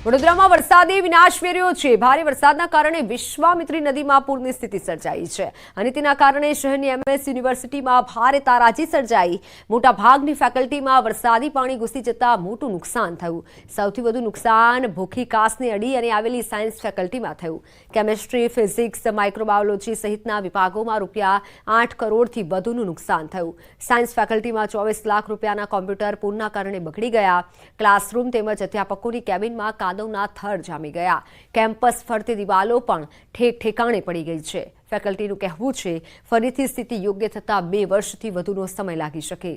વડોદરામાં વરસાદે વિનાશ વેર્યો છે। ભારે વરસાદના કારણે વિશ્વામિત્રી નદીમાં પૂરની સ્થિતિ સર્જાઈ છે અને તેના કારણે શહેરની એમએસ યુનિવર્સિટીમાં ભારે તારાજી સર્જાઈ। મોટા ભાગની ફેકલ્ટીમાં વરસાદી પાણી ઘૂસી જતા મોટું નુકસાન થયું। સૌથી વધુ નુકસાન ભૂખી કાસને અડી અને આવેલી સાયન્સ ફેકલ્ટીમાં થયું। કેમેસ્ટ્રી, ફિઝિક્સ, માઇક્રોબાયોલોજી સહિતના વિભાગોમાં ₹8 કરોડથી વધુનું નુકસાન થયું। સાયન્સ ફેકલ્ટીમાં 24 લાખ રૂપિયાના કોમ્પ્યુટર પૂરના કારણે બગડી ગયા। ક્લાસરૂમ તેમજ અધ્યાપકોની કેબિનમાં કાદવના થર જામી ગયા। કેમ્પસ ફરતે દિવાલો પણ ઠેકાણે પડી ગઈ છે। ફેકલ્ટીનું કહેવું છે ફરીથી સ્થિતિ યોગ્ય થતા 2 વર્ષથી વધુનો સમય લાગી શકે।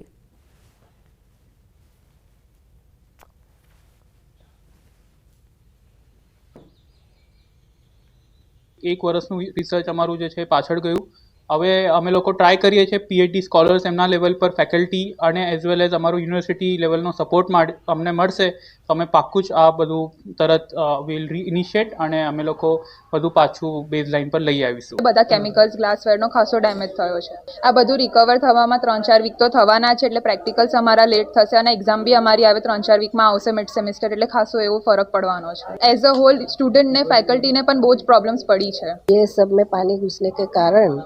એક વર્ષનું રિસર્ચ અમારું જે છે પાછળ ગયું। હવે અમે લોકો ટ્રાય કરીએ છીએ પીએચડી સ્કોલર્સ એમના લેવલ પર ફેકલ્ટી અને એઝ વેલ એઝ અમારું યુનિવર્સિટી લેવલનો સપોર્ટ અમને મળશે તો અમે પાક્કું જ આ બધું તરત વિલ રીઇનિશિએટ અને અમે લોકો બધું પાછું બેઝલાઇન પર લઈ આવીશું। બધા કેમિકલ્સ ગ્લાસવેરનો ખાસો ડેમેજ થયો છે। આ બધું રિકવર થવામાં 3-4 વીક તો થવાના છે, એટલે પ્રેક્ટિકલ્સ અમારા લેટ થશે અને એક્ઝામ બી અમારી આવે 3-4 વીકમાં આવશે મિડ સેમેસ્ટર, એટલે ખાસો એવો ફરક પડવાનો છે। એઝ અ હોલ स्टूडेंट ने फैकल्टी ने पण बहुत प्रॉब्लम्स पड़ी है। ये सब में पानी घुसने के कारण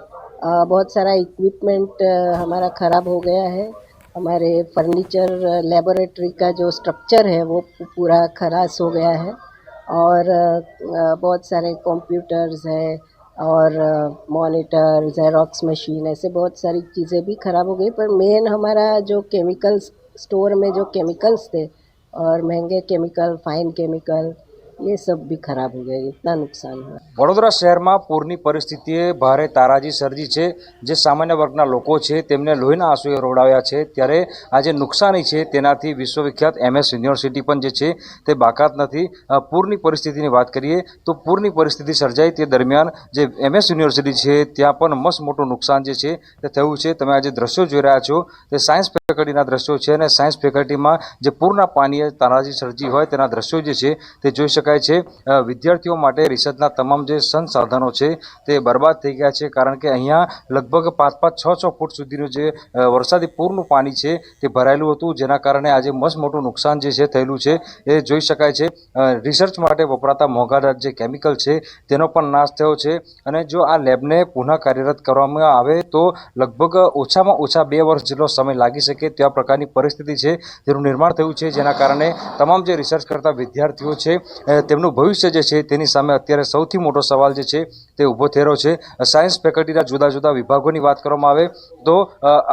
बहुत सारा इक्विपमेंट हमारा ख़राब हो गया है। हमारे फर्नीचर लेबोरेटरी का जो स्ट्रक्चर है वो पूरा खराश हो गया है और बहुत सारे कंप्यूटर्स है और मॉनिटर, जेरोक्स मशीन, ऐसे बहुत सारी चीज़ें भी ख़राब हो गई। पर मेन हमारा जो केमिकल्स स्टोर में जो केमिकल्स थे और महंगे केमिकल, फाइन केमिकल, ये सब भी खराब हो गया। इतना नुकसान हुआ। वडोदरा शहर में पूरनी परिस्थितिए भारे ताराजी सर्जी है। जे सामान्य वर्गना लोको छे तेमने लोहीना आंसुए रोवडाव्या छे। त्यारे आज नुकसानी छे तेनाथी विश्वविख्यात एमएस यूनिवर्सिटी पण जे छे ते बाकात नथी। पूरनी परिस्थितिनी वात करीए तो पूरनी परिस्थिति सर्जाई ते दरमियान जे एमएस यूनिवर्सिटी छे त्यां पण मस्त मोटुं नुकसान जे छे ते थयुं छे। तमे आज दृश्यो जोई रह्या छो ते सायन्स फेकल्टीना दृश्यो छे अने सायन्स फेकल्टीमां जे पूરના पाણીએ તારાજી સર્જી હોય તેના દૃશ્યો જે છે તે જોઈ શકાય છે। વિદ્યાર્થીઓ માટે રિસર્ચના તમામ જે સંસાધનો છે તે બરબાદ થઈ ગયા છે, કારણ કે અહીંયા લગભગ 5-6 ફૂટ સુધીનું જે વરસાદી પૂરનું પાણી છે તે ભરાયેલું હતું, જેના કારણે આજે મસ્ત મોટું નુકસાન જે છે થયેલું છે એ જોઈ શકાય છે। રિસર્ચ માટે વપરાતા મોંઘાદાટ જે કેમિકલ છે તેનો પણ નાશ થયો છે અને જો આ લેબને પુનઃ કાર્યરત કરવામાં આવે તો લગભગ ઓછામાં ઓછા 2 વર્ષ જેટલો સમય લાગી શકે તેવા પ્રકારની પરિસ્થિતિ છે જેનું નિર્માણ થયું છે, જેના કારણે તમામ જે રિસર્ચ કરતા વિદ્યાર્થીઓ છે તેમનું ભવિષ્ય જે છે તેની સામે અત્યારે સૌથી મોટો સવાલ જે છે તે ઊભો થઈ રહ્યો છે। સાયન્સ ફેકલ્ટીના જુદા જુદા વિભાગોની વાત કરવામાં આવે તો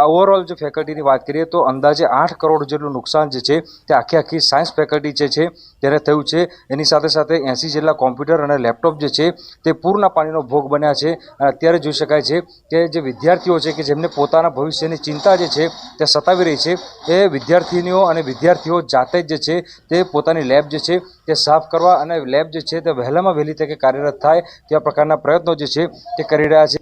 ઓવરઓલ જો ફેકલ્ટીની વાત કરીએ તો અંદાજે 8 કરોડ જેટલું નુકસાન જે છે તે આખી સાયન્સ ફેકલ્ટી જે છે તેને થયું છે। એની સાથે સાથે 80 જેટલા કોમ્પ્યુટર અને લેપટોપ જે છે તે પૂરના પાણીનો ભોગ બન્યા છે। અત્યારે જોઈ શકાય છે કે જે વિદ્યાર્થીઓ છે કે જેમને પોતાના ભવિષ્યની ચિંતા જે છે તે સતાવી રહી છે એ વિદ્યાર્થીનીઓ અને વિદ્યાર્થીઓ જાતે જ જે છે તે પોતાની લેબ જે છે તે સાફ કરવા અને લેબ જે છે તે વહેલામાં વહેલી તકે કાર્યરત થાય તેવા પ્રકારના પ્રયત્નો જે છે તે કરી રહ્યા છે।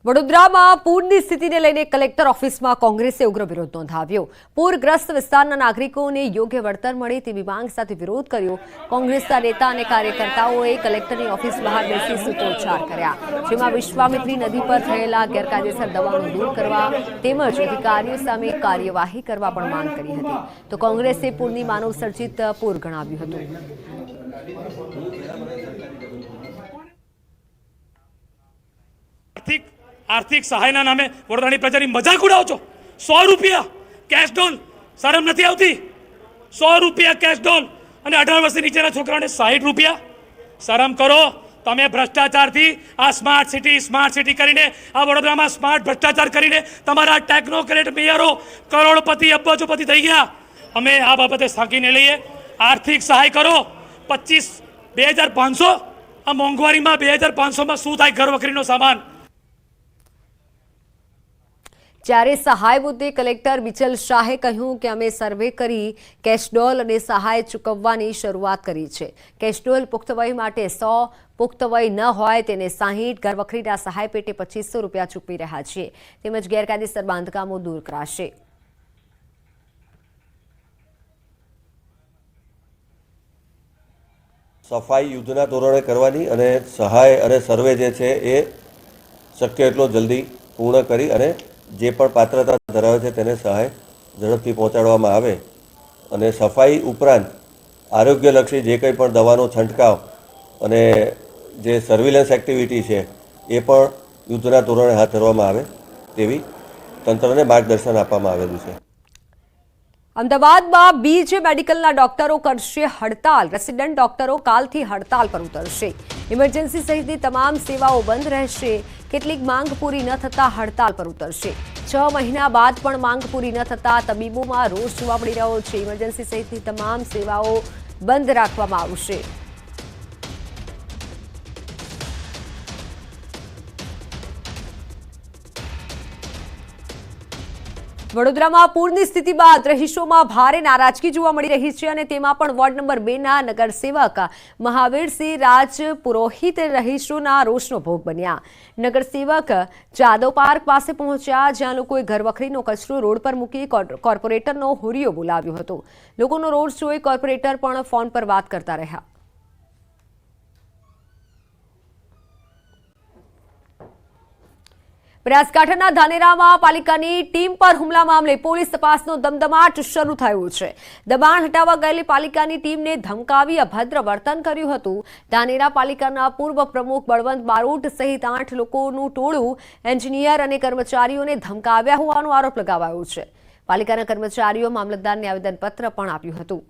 વડોદરામાં પૂરની સ્થિતિને લઈને કલેક્ટર ઓફિસમાં કોંગ્રેસે ઉગ્ર વિરોધ નોંધાવ્યો। પૂરગ્રસ્ત વિસ્તારના નાગરિકોને યોગ્ય વળતર મળે તેવી માંગ સાથે વિરોધ કર્યો। કોંગ્રેસના નેતા અને કાર્યકર્તાઓએ કલેક્ટરની ઓફિસ બહાર બેસી સૂત્રોચ્ચાર કર્યા, જેમાં વિશ્વામિત્રી નદી પર થયેલા ગેરકાયદેસર દબાણો દૂર કરવા તેમજ અધિકારીઓ સામે કાર્યવાહી કરવા પણ માંગ કરી હતી। તો કોંગ્રેસે પૂરની માનવસર્જિત પૂર ગણાવ્યું હતું। आर्थिक सहायना नामे वडोदरानी प्रजानी मजाक उड़ावो छो। 100 रुपया कैश डॉल, शरम नहीं आवती? 100 रुपया कैश डॉल અને 18 વર્ષથી નીચેના છોકરાઓને 60 રૂપિયા? શરમ કરો। તમે ભ્રષ્ટાચારથી આ સ્માર્ટ સિટી કરીને આ વડોદરામાં સ્માર્ટ ભ્રષ્ટાચાર કરીને તમારા ટેકનોક્રેટ મેયરો કરોડપતિ અબજોપતિ થઈ ગયા। અમે આ બાબતે સાંકીને લઈએ। આર્થિક સહાય કરો। 25,000 આ મોંઘવારીમાં 2,500માં શું થાય ઘર વખરીનો સામાન? જ્યારે સહાય મુદ્દે કલેક્ટર બિચલ શાહે કહ્યું કે અમે સર્વે કરી કેશડોલ અને સહાય ચૂકવવાની શરૂઆત કરી છે। કેશડોલ પુખ્ત વય માટે 100, પુખ્ત વય ન હોય તેને 60, ઘરવખરીના સહાય પેટે 2500 રૂપિયા ચૂકવી રહ્યા છીએ, તેમજ ગેરકાયદેસર બાંધકામો દૂર કરાશે। સફાઈ યુદ્ધના ધોરણે કરવાની અને સહાય અને સર્વે જે છે એ શક્ય એટલો જલ્દી પૂર્ણ કરી અને જે પણ પાત્રતા ધરાવે છે તેને સહાય ઝડપથી પહોંચાડવામાં આવે અને સફાઈ ઉપરાંત આરોગ્યલક્ષી જે કંઈ પણ દવાનો છંટકાવ અને જે સર્વેલન્સ એક્ટિવિટી છે એ પણ યુદ્ધના ધોરણે હાથ ધરવામાં આવે તેવી તંત્રને માર્ગદર્શન આપવામાં આવેલું છે. અમદાવાદમાં બીજે મેડિકલના ડોક્ટરો કરશે હડતાલ. રેસિડેન્ટ ડોક્ટરો કાલથી હડતાલ પર ઉતરશે. ઇમરજન્સી સહિતની તમામ સેવાઓ બંધ રહેશે. કેટલીક માંગ પૂરી ન થતા હડતાલ પર ઉતરશે. 6 મહિના બાદ પણ માંગ પૂરી ન થતા તબીબોમાં રોષ જોવા મળી રહ્યો છે. ઇમરજન્સી સહિતની તમામ સેવાઓ બંધ રાખવામાં આવશે. વડોદરામાં પૂરની સ્થિતિ બાદ રહીશોમાં ભારે નારાજગી જોવા મળી રહી છે અને તેમાં પણ વોર્ડ નંબર 2ના નગરસેવક મહાવીરસિંહ રાજપુરોહિત રહીશોના રોષનો ભોગ બન્યા. નગરસેવક જાદવ પાર્ક પાસે પહોંચ્યા, જ્યાં લોકોએ ઘરવખરીનો કચરો રોડ પર મૂકી કોર્પોરેટરનો હુરિયો બોલાવ્યો હતો. લોકોનો રોષ જોઈ કોર્પોરેટર પણ ફોન પર વાત કરતા રહ્યા. બનાસકાંઠાના ધાનેરામાં પાલિકાની ટીમ પર હુમલા મામલે પોલીસ તપાસનો દમદમાટ શરૂ થયો છે. દબાણ હટાવવા ગયેલી પાલિકાની ટીમને ધમકાવી અભદ્ર વર્તન કર્યું હતું. ધાનેરા પાલિકાના પૂર્વ પ્રમુખ બળવંત બારોટ સહિત 8 લોકોનું ટોળું એન્જિનિયર અને કર્મચારીઓને ધમકાવ્યા હોવાનો આરોપ લગાવાયો છે. પાલિકાના કર્મચારીઓ મામલતદારને આવેદનપત્ર પણ આપ્યું હતું.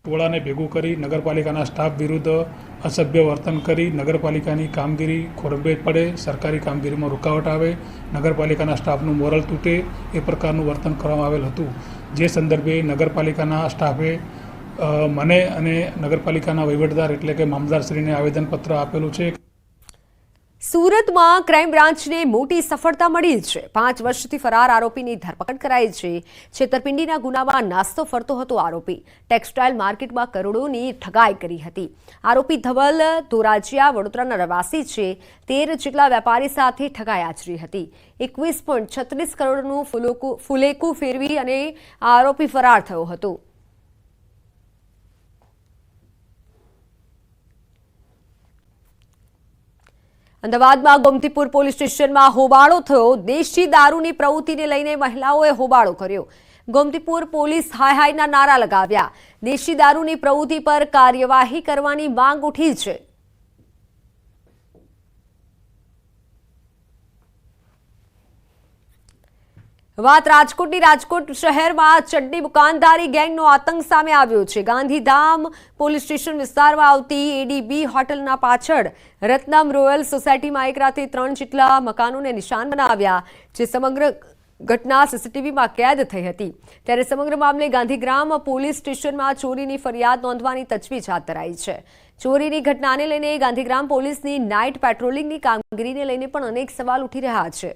ટોળાને ભેગું કરી નગરપાલિકાના સ્ટાફ વિરુદ્ધ અસભ્ય વર્તન કરી નગરપાલિકાની કામગીરી ખોરંભે પડે, સરકારી કામગીરીમાં રૂકાવટ આવે, નગરપાલિકાના સ્ટાફનું મોરલ તૂટે એ પ્રકારનું વર્તન કરવામાં આવેલ હતું. જે સંદર્ભે નગરપાલિકાના સ્ટાફે મને અને નગરપાલિકાના વહીવટદાર એટલે કે મામલતદારશ્રીને આવેદનપત્ર આપેલું છે. સુરતમાં ક્રાઇમ બ્રાન્ચને મોટી સફળતા મળી છે. 5 વર્ષથી ફરાર આરોપીની ધરપકડ કરાઈ છે. છેતરપિંડીના ગુનામાં નાસ્તો ફરતો હતો આરોપી. ટેક્સટાઇલ માર્કેટમાં કરોડોની ઠગાઈ કરી હતી. આરોપી ધવલ ધોરાજીયા વડોદરાના રહેવાસી છે. 13 જેટલા વેપારી સાથે ઠગાઈ આચરી હતી. 21.36 કરોડનું ફુલેકું ફેરવી અને આરોપી ફરાર થયો હતો. અમદાવાદમાં ગોમતીપુર પોલીસ સ્ટેશનમાં હોબાળો થયો. દેશી દારૂની પ્રવૃત્તિને લઈને મહિલાઓએ હોબાળો કર્યો. ગોમતીપુર પોલીસ હાય હાયના નારા લગાવ્યા. દેશી દારૂની પ્રવૃત્તિ પર કાર્યવાહી કરવાની માંગ ઉઠી છે. વાત રાજકોટની. રાજકોટ શહેરમાં ચડ્ડી દુકાનદારી ગેંગનો આતંક સામે આવ્યો છે. ગાંધીધામ પોલીસ સ્ટેશન વિસ્તારમાં આવતી એડીબી હોટલના પાછળ રત્નમ રોયલ સોસાયટીમાં એક રાતે 3 જેટલા મકાનોને નિશાન બનાવ્યા, જે સમગ્ર ઘટના સીસીટીવીમાં કેદ થઈ હતી. ત્યારે સમગ્ર મામલે ગાંધીગ્રામ પોલીસ સ્ટેશનમાં ચોરીની ફરિયાદ નોંધવાની તજવીજ હાથ ધરાઈ છે. ચોરીની ઘટનાને લઈને ગાંધીગ્રામ પોલીસની નાઇટ પેટ્રોલિંગની કામગીરીને લઈને પણ અનેક સવાલ ઉઠી રહ્યા છે.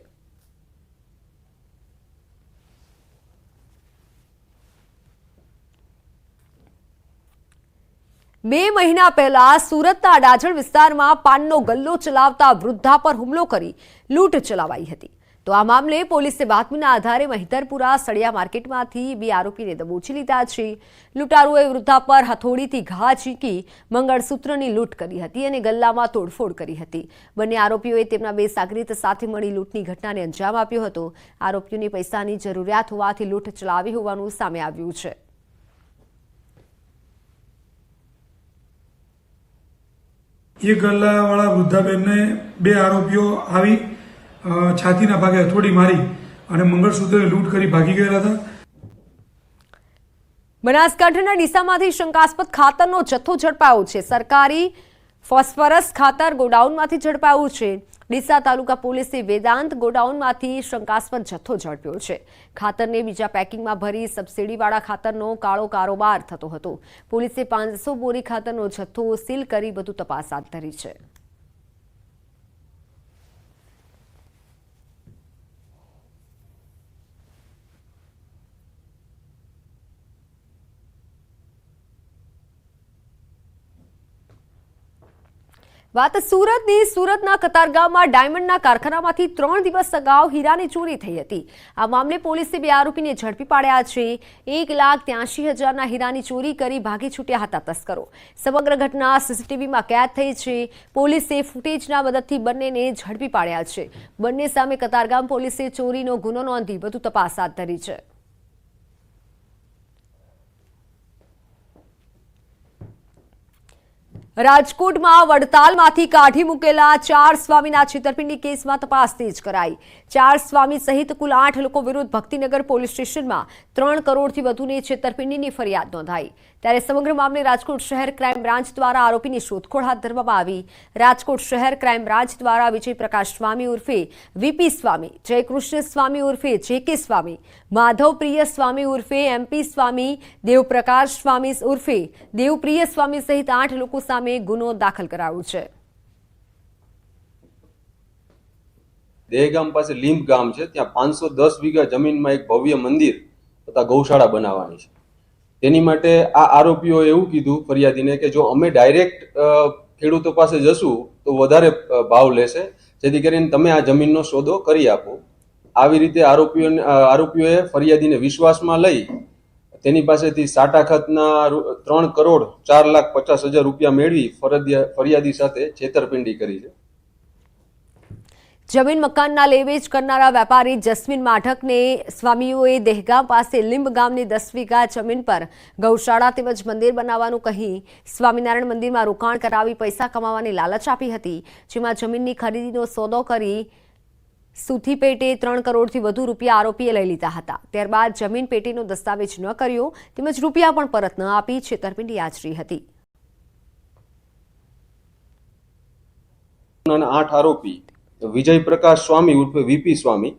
બે મહિના પહેલા સુરતના અડાજણ વિસ્તારમાં પાનનો ગલ્લો ચલાવતા વૃદ્ધા પર હુમલો કરી લૂંટ ચલાવાઈ હતી. તો આ મામલે પોલીસે બાતમીના આધારે મહિધરપુરા સળિયા માર્કેટમાંથી 2 આરોપીને દબોચી લીધા છે. લૂંટારુઓએ વૃદ્ધા પર હથોડીથી ઘા ઝીંકી મંગળસૂત્રની લૂંટ કરી હતી અને ગલ્લામાં તોડફોડ કરી હતી. બંને આરોપીઓએ તેમના 2 સાગરીત સાથે મળી લૂંટની ઘટનાને અંજામ આપ્યો હતો. આરોપીઓની પૈસાની જરૂરિયાત હોવાથી લૂંટ ચલાવી હોવાનું સામે આવ્યું છે. એ ગલ્લાવાળા વૃદ્ધાબેનને 2 આરોપીઓ આવી છાતીના ભાગે હથોડી મારી અને મંગળસૂત્રની લૂંટ કરી ભાગી ગયા હતા. બનાસકાંઠાના ડીસામાંથી શંકાસ્પદ ખાતરનો જથ્થો ઝડપાયો છે. સરકારી ફોસ્ફરસ ખાતર ગોડાઉનમાંથી ઝડપાયું છે. ડીસા તાલુકા પોલીસે વેદાંત ગોડાઉનમાંથી શંકાસ્પદ જથ્થો ઝડપ્યો છે. ખાતરને બીજા પેકિંગમાં ભરી સબસિડીવાળા ખાતરનો કાળો કારોબાર થતો હતો. પોલીસે 500 બોરી ખાતરનો જથ્થો સીલ કરી વધુ તપાસ હાથ ધરી છે. વાત સુરતના કતારગામમાં ડાયમંડના કારખાનામાંથી 3 દિવસ અગાઉ હીરાની ચોરી થઈ હતી. આ મામલે પોલીસે 2 આરોપીને ઝડપી પાડ્યા છે. 1,83,000ના હીરાની ચોરી કરી ભાગી છૂટ્યા હતા તસ્કરો. સમગ્ર ઘટના સીસીટીવીમાં કેદ થઈ છે. પોલીસે ફૂટેજના મદદથી બંનેને ઝડપી પાડ્યા છે. બંને સામે કતારગામ પોલીસે ચોરીનો ગુનો નોંધી વધુ તપાસ હાથ ધરી છે. રાજકોટમાં વડતાલમાંથી કાઢી મૂકેલા 4 સ્વામીના છેતરપિંડી કેસમાં તપાસ તેજ કરાઈ. 4 સ્વામી સહિત કુલ 8 લોકો વિરુદ્ધ ભક્તિનગર પોલીસ સ્ટેશનમાં 3 કરોડથી વધુની છેતરપિંડીની ફરિયાદ નોંધાઈ. ત્યારે સમગ્ર મામલે રાજકોટ શહેર ક્રાઇમ બ્રાન્ચ દ્વારા આરોપીની શોધખોળ હાથ ધરવામાં આવી. રાજકોટ શહેર ક્રાઇમ બ્રાન્ચ દ્વારા વિજય પ્રકાશ સ્વામી ઉર્ફે વીપી સ્વામી, જયકૃષ્ણ સ્વામી ઉર્ફે જેકે સ્વામી, માધવ પ્રિય સ્વામી ઉર્ફે એમપી સ્વામી, દેવપ્રકાશ સ્વામી ઉર્ફે દેવપ્રિય સ્વામી સહિત 8 લોકો સામે ગુનો દાખલ કરાયો છે. દહેગામ પાસે લીંબ ગામ છે, ત્યાં 510 વીઘા જમીનમાં એક ભવ્ય મંદિર તથા ગૌશાળા બનાવવાની છે. તેની માટે આ આરોપીઓએ એવું કીધું ફરિયાદીને કે જો અમે ડાયરેક્ટ ખેડૂતો પાસે જશું તો વધારે ભાવ લેશે, જેથી કરીને તમે આ જમીનનો સોદો કરી આપો. આવી રીતે આરોપીઓએ ફરિયાદીને વિશ્વાસમાં લઈ તેની પાસેથી સાટાખતના 3,04,50,000 રૂપિયા મેળવી ફરિયાદી સાથે છેતરપિંડી કરી છે. જમીન મકાનના લેવેચ કરનારા વેપારી જસ્મીન માઢકને સ્વામીઓએ દહેગામ પાસે લીંબ ગામની 10 વીઘા જમીન પર ગૌશાળા તેમજ મંદિર બનાવવાનું કહી સ્વામિનારાયણ મંદિરમાં રોકાણ કરાવી પૈસા કમાવાની લાલચ આપી હતી, જેમાં જમીનની ખરીદીનો સોદો કરી સુથી પેટે 3 કરોડથી વધુ રૂપિયા આરોપીએ લઈ લીધા હતા. ત્યારબાદ જમીન પેટીનો દસ્તાવેજ ન કર્યો તેમજ રૂપિયા પણ પરત ન આપી છેતરપિંડી આચરી હતી. 8 આરોપી વિજય પ્રકાશ સ્વામી ઉર્ફે વીપી સ્વામી,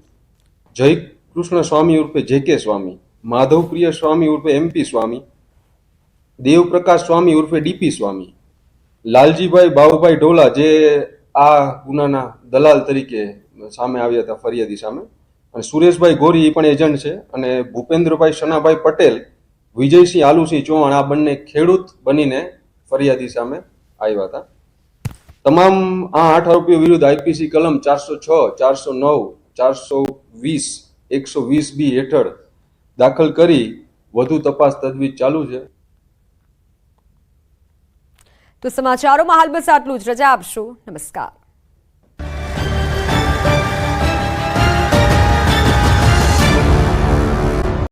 જયકૃષ્ણ સ્વામી ઉર્ફે જેકે સ્વામી, માધવ પ્રિય સ્વામી ઉર્ફે એમપી સ્વામી, દેવપ્રકાશ સ્વામી ઉર્ફે ડીપી સ્વામી, લાલજીભાઈ બાબુભાઈ ઢોલા જે આ ગુનાના દલાલ તરીકે સામે આવ્યા હતા ફરિયાદી સામે, અને સુરેશભાઈ ગોરી એ પણ એજન્ટ છે, અને ભૂપેન્દ્રભાઈ શનાભાઈ પટેલ, વિજયસિંહ આલુસિંહ ચૌહાણ આ બંને ખેડૂત બનીને ફરિયાદી સામે આવ્યા હતા. તમામ આ 8 આરોપીઓ વિરુદ્ધ આઈપીસી કલમ 406, 409, 420, 120B હેઠળ દાખલ કરી વધુ તપાસ તજવીજ ચાલુ છે. તો સમાચારોમાં હાલ બસ આટલું જ. રજા આપશો. નમસ્કાર.